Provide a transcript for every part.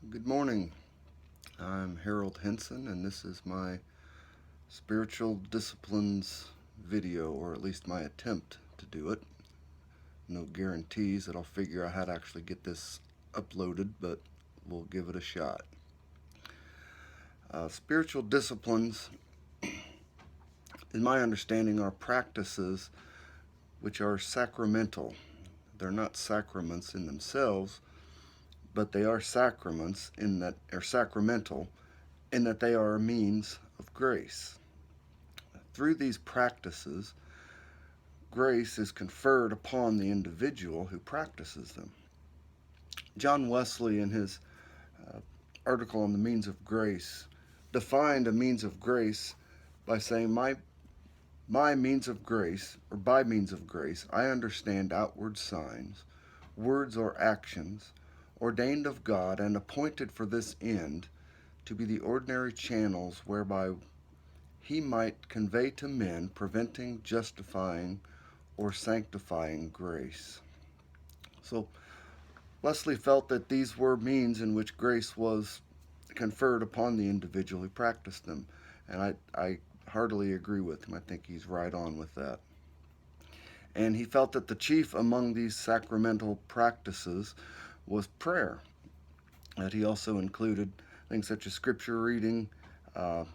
Good morning. I'm Harold Henson, and this is my spiritual disciplines video, or at least my attempt to do it. No guarantees that I'll figure out how to actually get this uploaded, but we'll give it a shot. Spiritual disciplines, in my understanding, are practices which are sacramental. They're not sacraments in themselves, but they are sacraments in that, or sacramental, in that they are a means of grace. Through these practices, grace is conferred upon the individual who practices them. John Wesley, in his uh, article on the means of grace, defined a means of grace by saying, my means of grace, or by means of grace, I understand outward signs, words or actions, ordained of God and appointed for this end, to be the ordinary channels whereby he might convey to men, preventing, justifying, or sanctifying grace. So Wesley felt that these were means in which grace was conferred upon the individual who practiced them, and I heartily agree with him. I think he's right on with that. And he felt that the chief among these sacramental practices was prayer, that he also included things such as scripture reading, uh,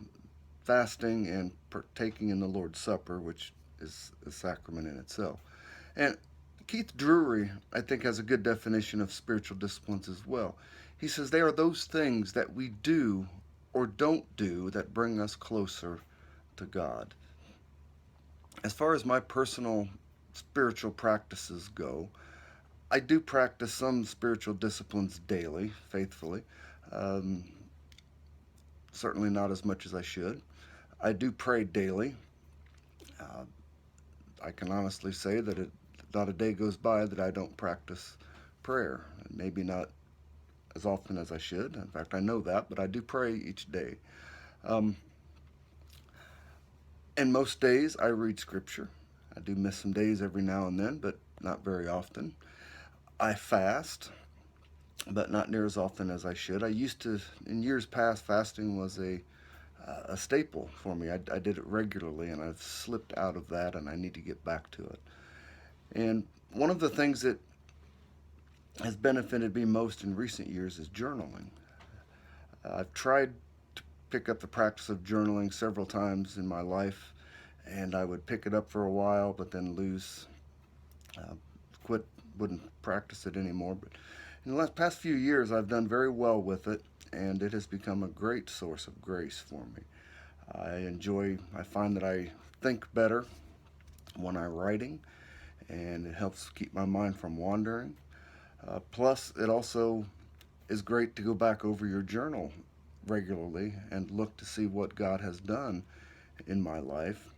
fasting, and partaking in the Lord's Supper, which is a sacrament in itself. And Keith Drury, I think, has a good definition of spiritual disciplines as well. He says they are those things that we do or don't do that bring us closer to God. As far as my personal spiritual practices go, I do practice some spiritual disciplines daily, faithfully. Um, Certainly not as much as I should. I do pray daily. Uh, I can honestly say that not a day goes by that I don't practice prayer. Maybe not as often as I should. In fact, I know that, but I do pray each day. Um, and most days I read scripture. I do miss some days every now and then, but not very often. I fast, but not near as often as I should. I used to, in years past, fasting was a staple for me. I did it regularly, and I've slipped out of that, and I need to get back to it. And one of the things that has benefited me most in recent years is journaling. I've tried to pick up the practice of journaling several times in my life, and I would pick it up for a while, but then uh, quit, wouldn't practice it anymore. But in the past few years, I've done very well with it, and it has become a great source of grace for me. I find that I think better when I'm writing, and it helps keep my mind from wandering. Plus, it also is great to go back over your journal regularly and look to see what God has done in my life.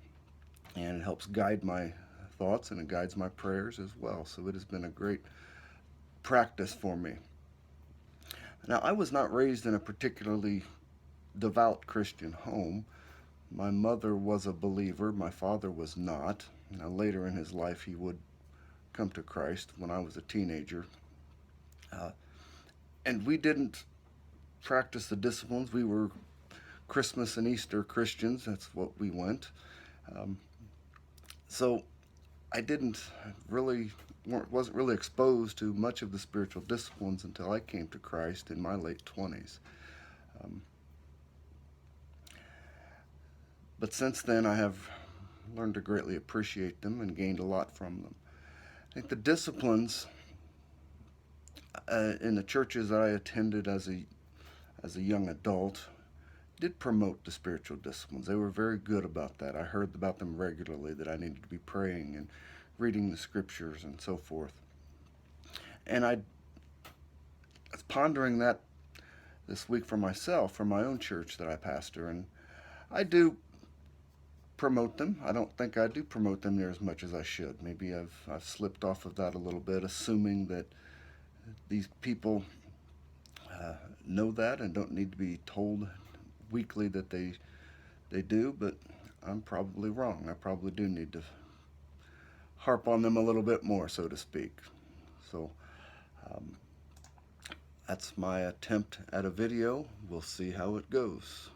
And it helps guide my thoughts and it guides my prayers as well. So it has been a great practice for me. Now, I was not raised in a particularly devout Christian home. My mother was a believer, my father was not. Now, later in his life, he would come to Christ when I was a teenager. Uh, and we didn't practice the disciplines. We were Christmas and Easter Christians. That's what we went. Um, so I didn't really wasn't really exposed to much of the spiritual disciplines until I came to Christ in my late 20s. Um, but since then, I have learned to greatly appreciate them and gained a lot from them. I think the disciplines in the churches I attended as a young adult did promote the spiritual disciplines. They were very good about that. I heard about them regularly, that I needed to be praying and reading the scriptures and so forth. And I was pondering that this week for myself, for my own church that I pastor, and I do promote them. I don't think I do promote them near as much as I should. Maybe I've slipped off of that a little bit, assuming that these people uh, know that and don't need to be told weekly that they do, but I'm probably wrong. I probably do need to harp on them a little bit more, so to speak. So um, That's my attempt at a video. We'll see how it goes.